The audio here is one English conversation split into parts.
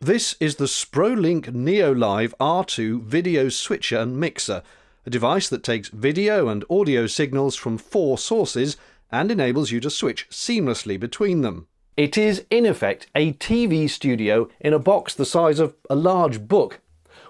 This is the Sprolink NeoLIVE R2 video switcher and mixer, a device that takes video and audio signals from 4 sources and enables you to switch seamlessly between them. It is, in effect, a TV studio in a box the size of a large book.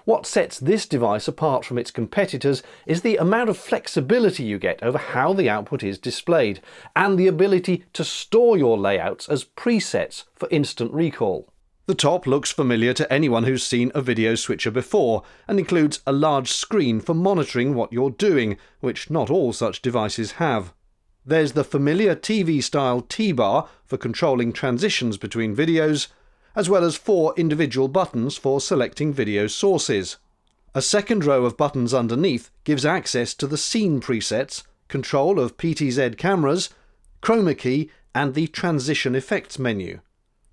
What sets this device apart from its competitors is the amount of flexibility you get over how the output is displayed, and the ability to store your layouts as presets for instant recall. The top looks familiar to anyone who's seen a video switcher before, and includes a large screen for monitoring what you're doing, which not all such devices have. There's the familiar TV-style T-bar for controlling transitions between videos, as well as 4 individual buttons for selecting video sources. A second row of buttons underneath gives access to the scene presets, control of PTZ cameras, chromakey, and the transition effects menu.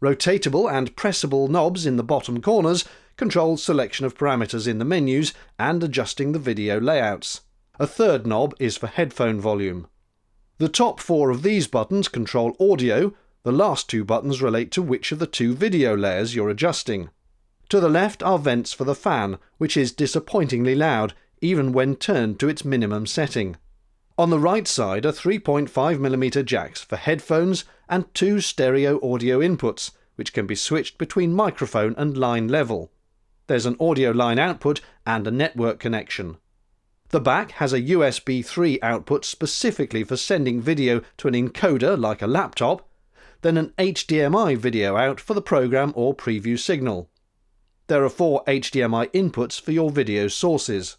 Rotatable and pressable knobs in the bottom corners control selection of parameters in the menus and adjusting the video layouts. A third knob is for headphone volume. The top 4 of these buttons control audio. The last 2 buttons relate to which of the 2 video layers you're adjusting. To the left are vents for the fan, which is disappointingly loud, even when turned to its minimum setting. On the right side are 3.5mm jacks for headphones and 2 stereo audio inputs, which can be switched between microphone and line level. There's an audio line output and a network connection. The back has a USB 3 output specifically for sending video to an encoder like a laptop, then an HDMI video out for the program or preview signal. There are 4 HDMI inputs for your video sources.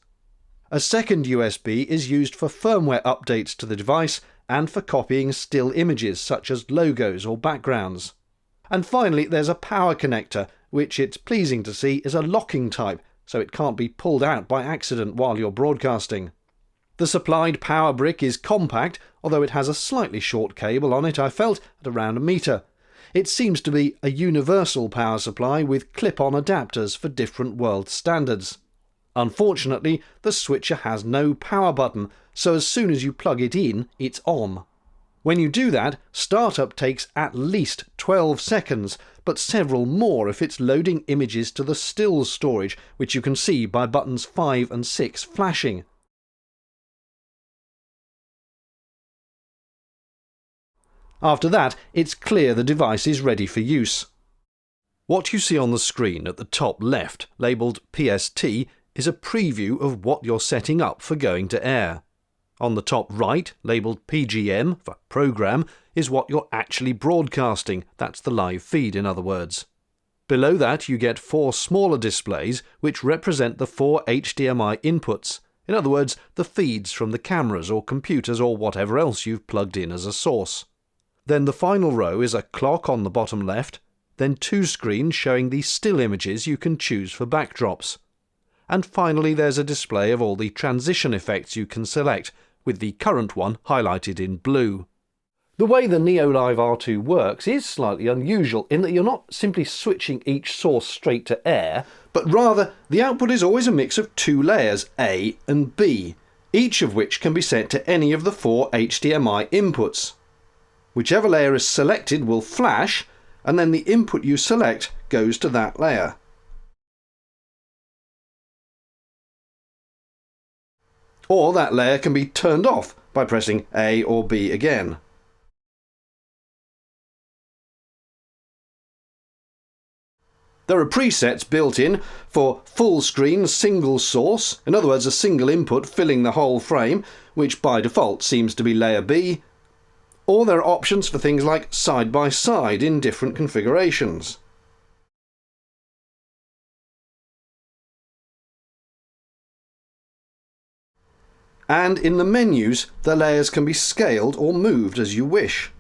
A second USB is used for firmware updates to the device and for copying still images such as logos or backgrounds. And finally there's a power connector, which it's pleasing to see is a locking type, so it can't be pulled out by accident while you're broadcasting. The supplied power brick is compact, although it has a slightly short cable on it, I felt, at around 1 metre. It seems to be a universal power supply with clip-on adapters for different world standards. Unfortunately, the switcher has no power button, so as soon as you plug it in, it's on. When you do that, startup takes at least 12 seconds, but several more if it's loading images to the stills storage, which you can see by buttons 5 and 6 flashing. After that, it's clear the device is ready for use. What you see on the screen at the top left, labelled PST, is a preview of what you're setting up for going to air. On the top right, labelled PGM, for program, is what you're actually broadcasting. That's the live feed, in other words. Below that you get 4 smaller displays which represent the 4 HDMI inputs. In other words, the feeds from the cameras or computers or whatever else you've plugged in as a source. Then the final row is a clock on the bottom left, then 2 screens showing the still images you can choose for backdrops. And finally there's a display of all the transition effects you can select, with the current one highlighted in blue. The way the NeoLIVE R2 works is slightly unusual in that you're not simply switching each source straight to air, but rather the output is always a mix of 2 layers, A and B, each of which can be set to any of the 4 HDMI inputs. Whichever layer is selected will flash, and then the input you select goes to that layer. Or that layer can be turned off by pressing A or B again. There are presets built in for full screen single source, in other words a single input filling the whole frame, which by default seems to be layer B, or there are options for things like side by side in different configurations. And in the menus, the layers can be scaled or moved as you wish.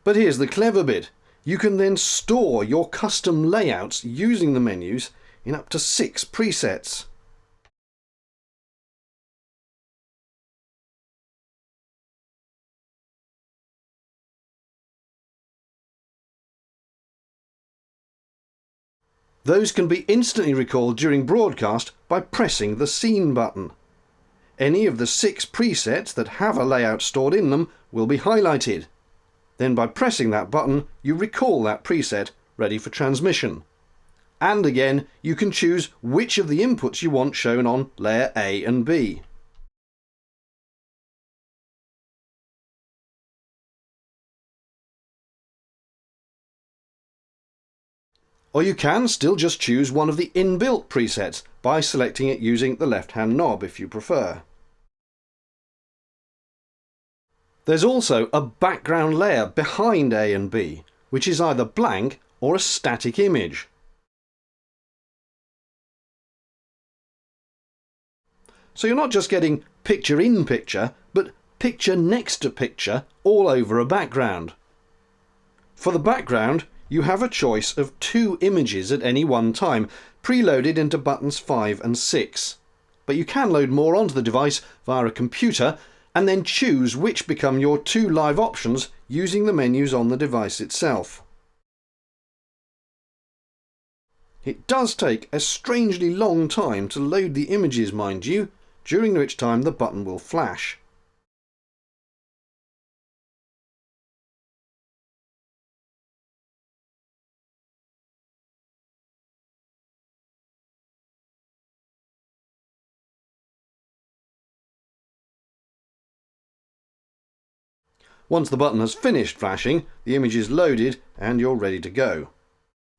But here's the clever bit. You can then store your custom layouts using the menus in up to 6 presets. Those can be instantly recalled during broadcast by pressing the Scene button. Any of the 6 presets that have a layout stored in them will be highlighted. Then by pressing that button, you recall that preset ready for transmission. And again, you can choose which of the inputs you want shown on layer A and B. Or you can still just choose one of the inbuilt presets by selecting it using the left-hand knob if you prefer. There's also a background layer behind A and B, which is either blank or a static image. So you're not just getting picture in picture, but picture next to picture all over a background. For the background, you have a choice of 2 images at any one time, preloaded into buttons 5 and 6. But you can load more onto the device via a computer and then choose which become your 2 live options using the menus on the device itself. It does take a strangely long time to load the images, mind you, during which time the button will flash. Once the button has finished flashing, the image is loaded and you're ready to go.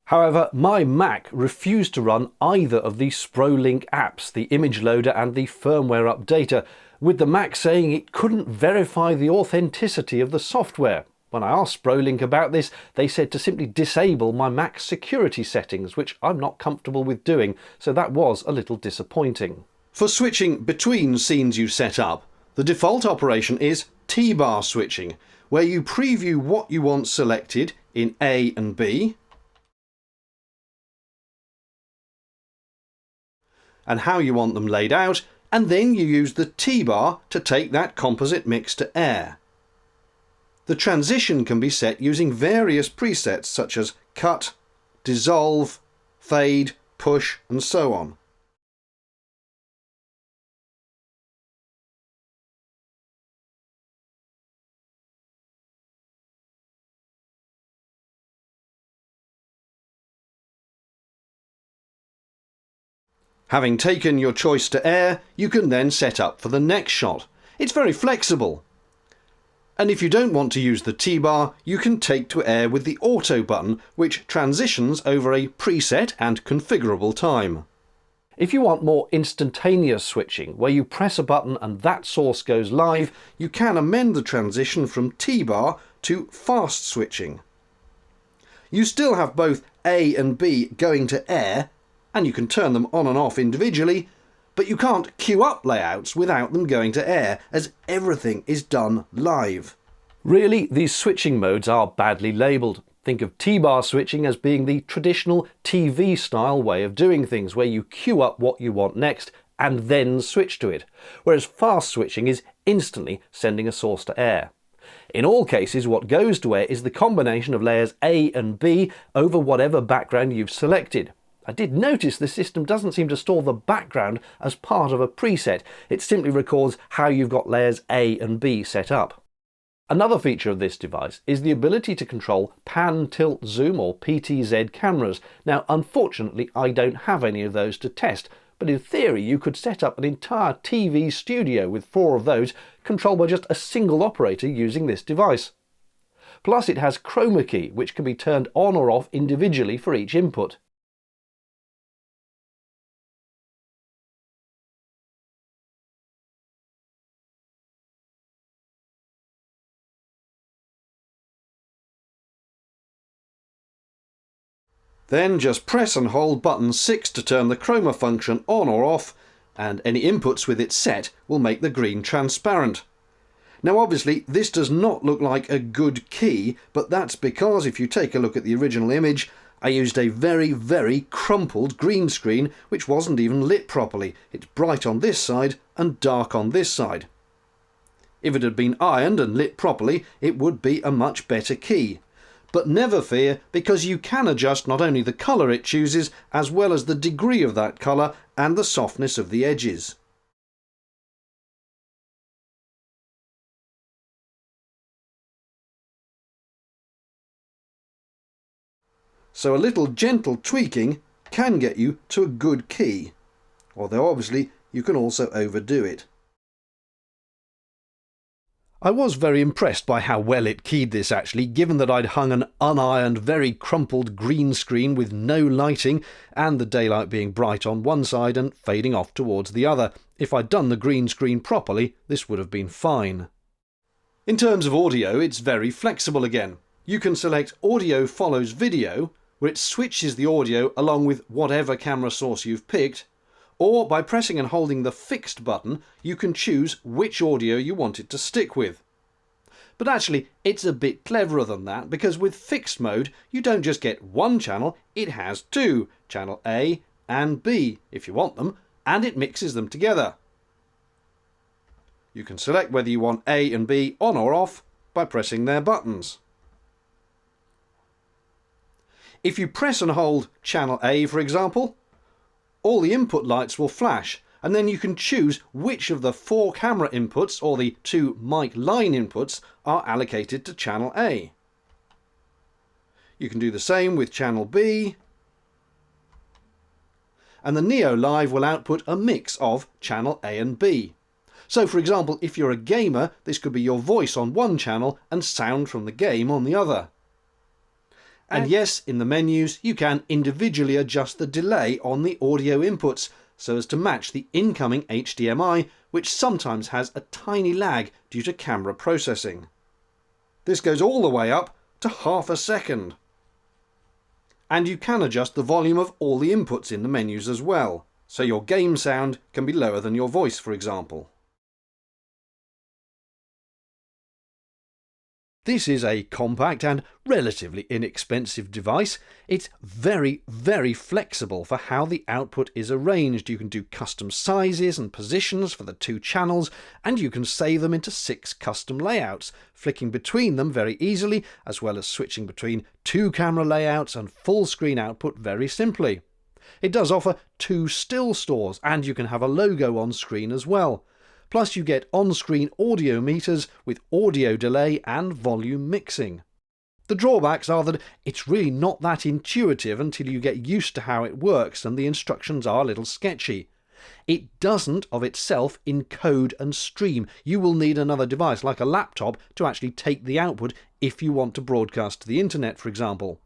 However, my Mac refused to run either of the Sprolink apps, the image loader and the firmware updater, with the Mac saying it couldn't verify the authenticity of the software. When I asked Sprolink about this, they said to simply disable my Mac's security settings, which I'm not comfortable with doing, so that was a little disappointing. For switching between scenes you set up, the default operation is T-bar switching, where you preview what you want selected in A and B, and how you want them laid out, and then you use the T-bar to take that composite mix to air. The transition can be set using various presets such as cut, dissolve, fade, push, and so on. Having taken your choice to air, you can then set up for the next shot. It's very flexible. And if you don't want to use the T-bar, you can take to air with the auto button, which transitions over a preset and configurable time. If you want more instantaneous switching, where you press a button and that source goes live, you can amend the transition from T-bar to fast switching. You still have both A and B going to air, and you can turn them on and off individually, but you can't queue up layouts without them going to air, as everything is done live. Really, these switching modes are badly labelled. Think of T-bar switching as being the traditional TV-style way of doing things, where you queue up what you want next and then switch to it, whereas fast switching is instantly sending a source to air. In all cases, what goes to air is the combination of layers A and B over whatever background you've selected. I did notice the system doesn't seem to store the background as part of a preset. It simply records how you've got layers A and B set up. Another feature of this device is the ability to control pan, tilt, zoom or PTZ cameras. Now, unfortunately, I don't have any of those to test, but in theory you could set up an entire TV studio with 4 of those, controlled by just a single operator using this device. Plus it has chromakey, which can be turned on or off individually for each input. Then just press and hold button 6 to turn the chroma function on or off, and any inputs with it set will make the green transparent. Now obviously this does not look like a good key, but that's because if you take a look at the original image, I used a very crumpled green screen which wasn't even lit properly. It's bright on this side and dark on this side. If it had been ironed and lit properly, it would be a much better key. But never fear, because you can adjust not only the colour it chooses, as well as the degree of that colour and the softness of the edges. So a little gentle tweaking can get you to a good key, although obviously you can also overdo it. I was very impressed by how well it keyed this actually, given that I'd hung an unironed, very crumpled green screen with no lighting and the daylight being bright on one side and fading off towards the other. If I'd done the green screen properly, this would have been fine. In terms of audio, it's very flexible again. You can select Audio Follows Video, where it switches the audio along with whatever camera source you've picked, or by pressing and holding the Fixed button, you can choose which audio you want it to stick with. But actually, it's a bit cleverer than that, because with Fixed mode, you don't just get one channel, it has two, channel A and B, if you want them, and it mixes them together. You can select whether you want A and B on or off by pressing their buttons. If you press and hold channel A, for example, all the input lights will flash, and then you can choose which of the 4 camera inputs or the 2 mic line inputs are allocated to channel A. You can do the same with channel B, and the NeoLIVE will output a mix of channel A and B. So for example, if you're a gamer, this could be your voice on one channel and sound from the game on the other. And yes, in the menus, you can individually adjust the delay on the audio inputs so as to match the incoming HDMI, which sometimes has a tiny lag due to camera processing. This goes all the way up to half a second. And you can adjust the volume of all the inputs in the menus as well, so your game sound can be lower than your voice, for example. This is a compact and relatively inexpensive device. It's very, very flexible for how the output is arranged. You can do custom sizes and positions for the 2 channels, and you can save them into 6 custom layouts, flicking between them very easily, as well as switching between 2 camera layouts and full screen output very simply. It does offer 2 still stores, and you can have a logo on screen as well. Plus you get on-screen audio meters with audio delay and volume mixing. The drawbacks are that it's really not that intuitive until you get used to how it works, and the instructions are a little sketchy. It doesn't of itself encode and stream. You will need another device like a laptop to actually take the output if you want to broadcast to the internet, for example.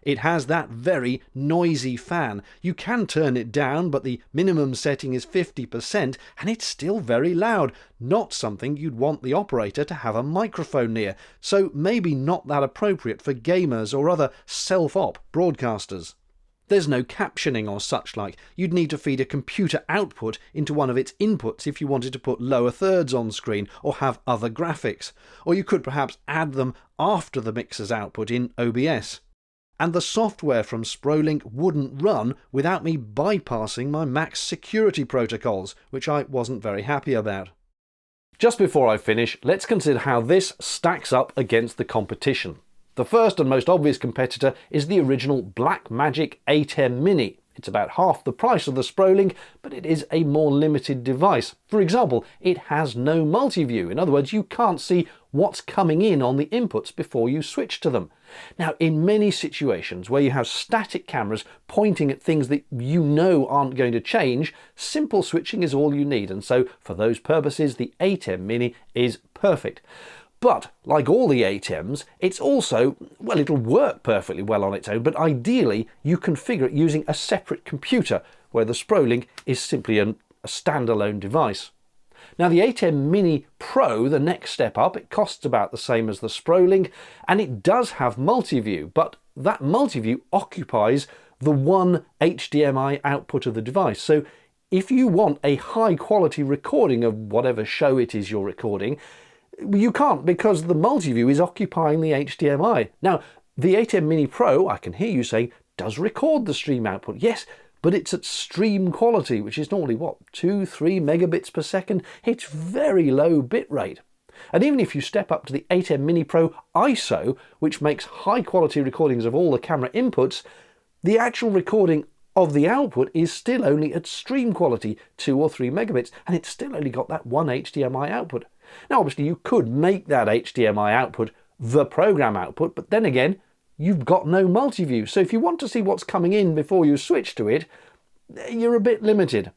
It has that very noisy fan. You can turn it down, but the minimum setting is 50%, and it's still very loud. Not something you'd want the operator to have a microphone near, so maybe not that appropriate for gamers or other self-op broadcasters. There's no captioning or such like. You'd need to feed a computer output into one of its inputs if you wanted to put lower thirds on screen or have other graphics. Or you could perhaps add them after the mixer's output in OBS. And the software from Sprolink wouldn't run without me bypassing my Mac's security protocols, which I wasn't very happy about. Just before I finish, let's consider how this stacks up against the competition. The first and most obvious competitor is the original Blackmagic ATEM Mini. It's about half the price of the Sprolink, but it is a more limited device. For example, it has no multi-view. In other words, you can't see what's coming in on the inputs before you switch to them. Now, in many situations where you have static cameras pointing at things that you know aren't going to change, simple switching is all you need, and so for those purposes the ATEM Mini is perfect. But, like all the ATEMs, it's also, well, it'll work perfectly well on its own, but ideally you configure it using a separate computer, where the Sprolink is simply a standalone device. Now the ATEM Mini Pro, the next step up, it costs about the same as the Sprolink, and it does have multi-view, but that multi-view occupies the one HDMI output of the device. So if you want a high quality recording of whatever show it is you're recording, you can't, because the multi-view is occupying the HDMI. Now, the ATEM Mini Pro, I can hear you saying, does record the stream output. Yes, but it's at stream quality, which is normally, what, 2-3 megabits per second? It's very low bit rate. And even if you step up to the 8M Mini Pro ISO, which makes high quality recordings of all the camera inputs, the actual recording of the output is still only at stream quality, 2 or 3 megabits, and it's still only got that one HDMI output. Now obviously you could make that HDMI output the program output, but then again, you've got no multi-view. So if you want to see what's coming in before you switch to it, you're a bit limited.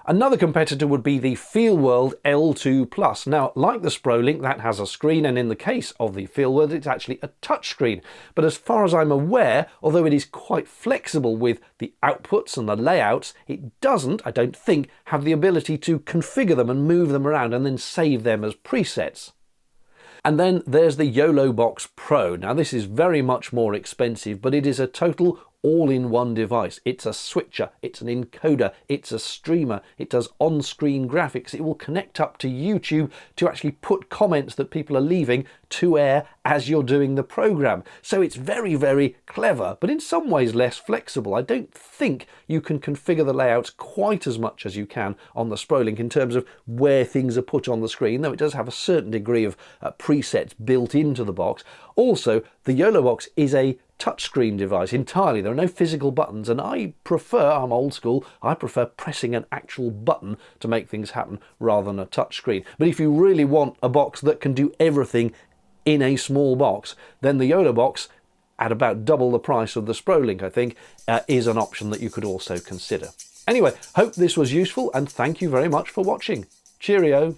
Another competitor would be the FeelWorld L2+. Now, like the Sprolink, that has a screen, and in the case of the FeelWorld, it's actually a touch screen. But as far as I'm aware, although it is quite flexible with the outputs and the layouts, it doesn't, I don't think, have the ability to configure them and move them around and then save them as presets. And then there's the YOLOBox Pro. Now this is very much more expensive, but it is a total all-in-one device. It's a switcher, it's an encoder, it's a streamer, it does on-screen graphics, it will connect up to YouTube to actually put comments that people are leaving to air as you're doing the program. So it's very, very clever, but in some ways less flexible. I don't think you can configure the layouts quite as much as you can on the Sprolink in terms of where things are put on the screen, though it does have a certain degree of presets built into the box. Also, the YOLOBox is a touchscreen device entirely. There are no physical buttons, and I'm old school, I prefer pressing an actual button to make things happen rather than a touchscreen. But if you really want a box that can do everything in a small box, then the YOLOBox, at about double the price of the Sprolink, I think, is an option that you could also consider. Anyway, hope this was useful, and thank you very much for watching. Cheerio!